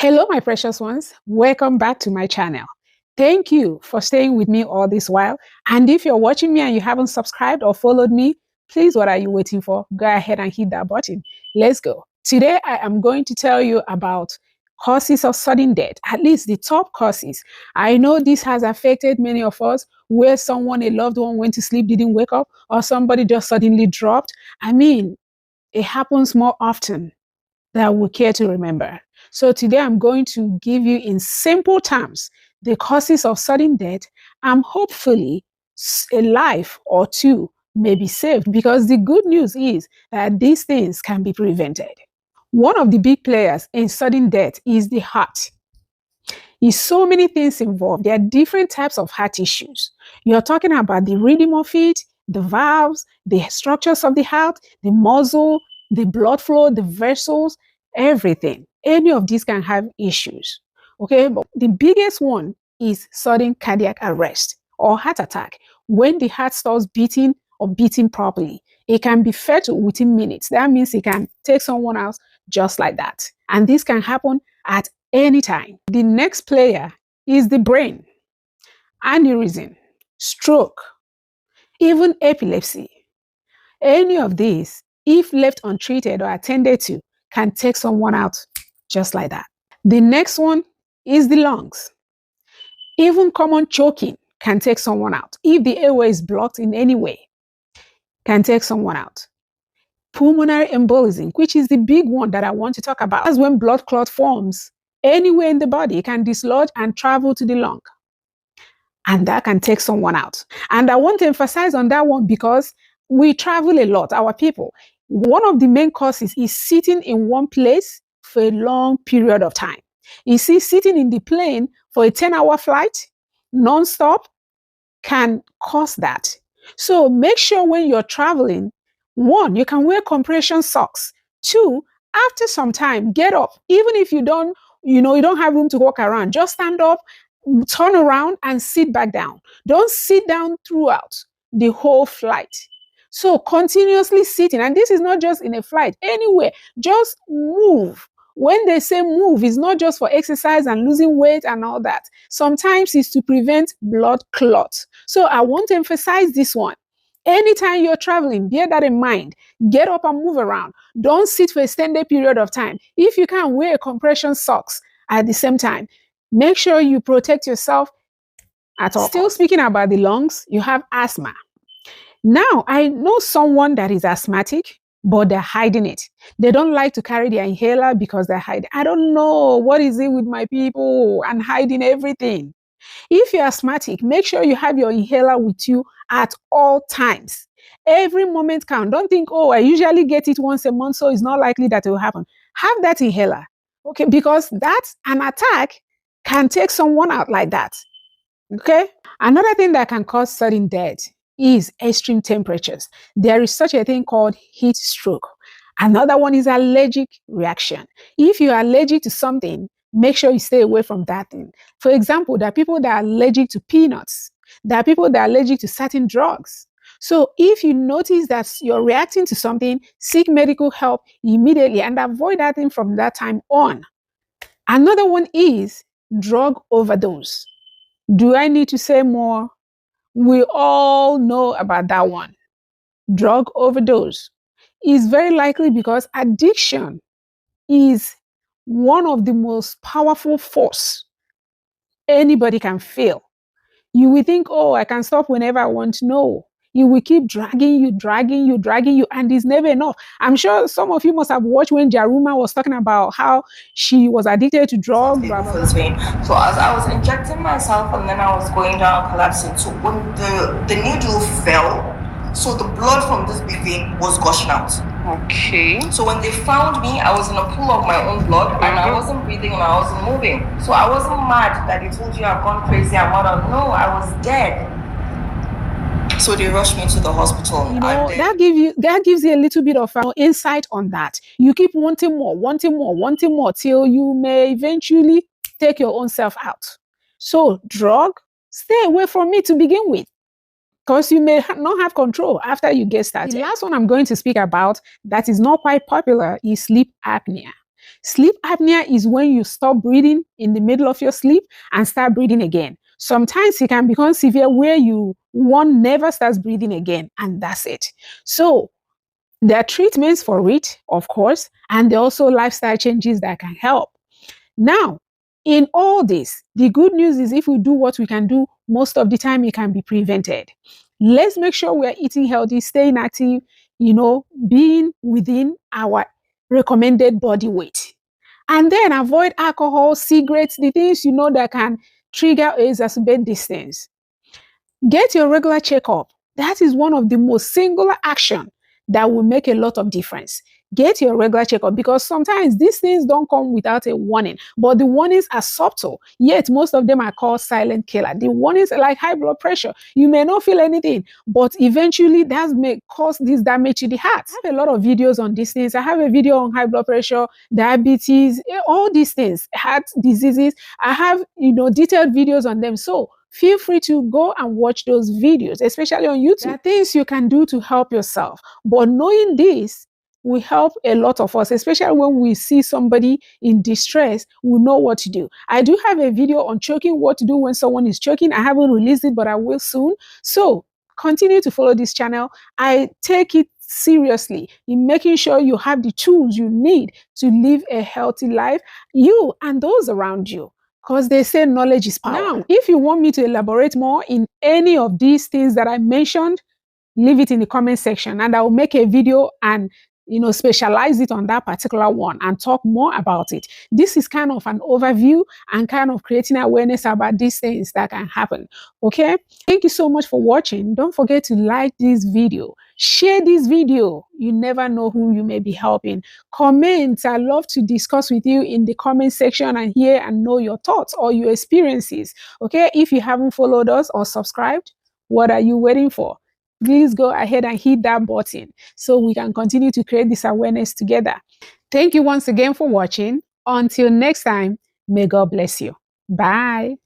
Hello, my precious ones. Welcome back to my channel. Thank you for staying with me all this while. And if you're watching me and you haven't subscribed or followed me, please, what are you waiting for? Go ahead and hit that button. Let's go. Today, I am going to tell you about causes of sudden death, at least the top causes. I know this has affected many of us, where someone, a loved one, went to sleep, didn't wake up, or somebody just suddenly dropped. It happens more often than we care to remember. So today I'm going to give you in simple terms the causes of sudden death, and hopefully a life or two may be saved, because the good news is that these things can be prevented. One of the big players in sudden death is the heart. There's so many things involved. There are different types of heart issues. You're talking about the rhythm of it, the valves, the structures of the heart, the muscle, the blood flow, the vessels, everything. Any of these can have issues. Okay, but the biggest one is sudden cardiac arrest or heart attack. When the heart stops beating or beating properly, it can be fatal within minutes. That means it can take someone else just like that. And this can happen at any time. The next player is the brain. Aneurysm, stroke, even epilepsy. Any of these, if left untreated or attended to, can take someone out just like that. The next one is the lungs. Even common choking can take someone out. If the airway is blocked in any way, can take someone out. Pulmonary embolism, which is the big one that I want to talk about. That's when blood clot forms anywhere in the body. It can dislodge and travel to the lung, and that can take someone out. And I want to emphasize on that one because we travel a lot, our people. One of the main causes is sitting in one place for a long period of time. You see, sitting in the plane for a 10-hour flight, non-stop, can cause that. So make sure when you're traveling, one, you can wear compression socks. Two, after some time, get up. Even if you don't have room to walk around, just stand up, turn around and sit back down. Don't sit down throughout the whole flight. So continuously sitting, and this is not just in a flight, anywhere, just move. When they say move, it's not just for exercise and losing weight and all that. Sometimes it's to prevent blood clots. So I want to emphasize this one. Anytime you're traveling, bear that in mind. Get up and move around. Don't sit for a extended period of time. If you can, wear compression socks at the same time. Make sure you protect yourself at all. Still speaking about the lungs, you have asthma. Now, I know someone that is asthmatic, but they're hiding it. They don't like to carry their inhaler because they're hiding. I don't know what is it with my people and hiding everything. If you're asthmatic, make sure you have your inhaler with you at all times. Every moment counts. Don't think, oh, I usually get it once a month, so it's not likely that it will happen. Have that inhaler, okay? Because that's an attack can take someone out like that, okay? Another thing that can cause sudden death is extreme temperatures. There is such a thing called heat stroke. Another one is allergic reaction. If you are allergic to something, make sure you stay away from that thing. For example, there are people that are allergic to peanuts. There are people that are allergic to certain drugs. So if you notice that you're reacting to something, seek medical help immediately and avoid that thing from that time on. Another one is drug overdose. Do I need to say more? We all know about that one. Drug overdose is very likely because addiction is one of the most powerful force anybody can feel. You will think, oh, I can stop whenever I want. No, you will keep dragging you, and it's never enough. I'm sure some of you must have watched when Jaruma was talking about how she was addicted to drugs. So as I was injecting myself and then I was going down collapsing, so when the needle fell, so the blood from this big vein was gushing out. Okay. So when they found me, I was in a pool of my own blood and I wasn't breathing and I wasn't moving. So I wasn't mad that they told you I've gone crazy and what. No, I was dead. So they rushed me to the hospital. That gives you a little bit of insight on that. You keep wanting more till you may eventually take your own self out. So drug, stay away from it to begin with, because you may not have control after you get started. The last one I'm going to speak about that is not quite popular is sleep apnea. Sleep apnea is when you stop breathing in the middle of your sleep and start breathing again. Sometimes it can become severe where one never starts breathing again, and that's it. So there are treatments for it, of course, and there are also lifestyle changes that can help. Now, in all this, the good news is if we do what we can do, most of the time it can be prevented. Let's make sure we're eating healthy, staying active, being within our recommended body weight. And then avoid alcohol, cigarettes, the things that can trigger or exacerbate these things. Get your regular checkup. That is one of the most singular action that will make a lot of difference. Get your regular checkup, because sometimes these things don't come without a warning, but the warnings are subtle, yet most of them are called silent killer. The warnings are like high blood pressure. You may not feel anything, but eventually that may cause this damage to the heart. I have a lot of videos on these things. I have a video on high blood pressure, diabetes, all these things, heart diseases. I have, detailed videos on them. So feel free to go and watch those videos, especially on YouTube. There are things you can do to help yourself. But knowing this will help a lot of us, especially when we see somebody in distress, we know what to do. I do have a video on choking, what to do when someone is choking. I haven't released it, but I will soon. So continue to follow this channel. I take it seriously in making sure you have the tools you need to live a healthy life, you and those around you. Because they say knowledge is power. Now, if you want me to elaborate more in any of these things that I mentioned, leave it in the comment section and I will make a video and specialize it on that particular one and talk more about it. This is kind of an overview and kind of creating awareness about these things that can happen. Okay, thank you so much for watching. Don't forget to like this video, share this video. You never know who you may be helping. Comment. I love to discuss with you in the comment section and hear and know your thoughts or your experiences. Okay, if you haven't followed us or subscribed, what are you waiting for? Please go ahead and hit that button so we can continue to create this awareness together. Thank you once again for watching. Until next time, may God bless you. Bye.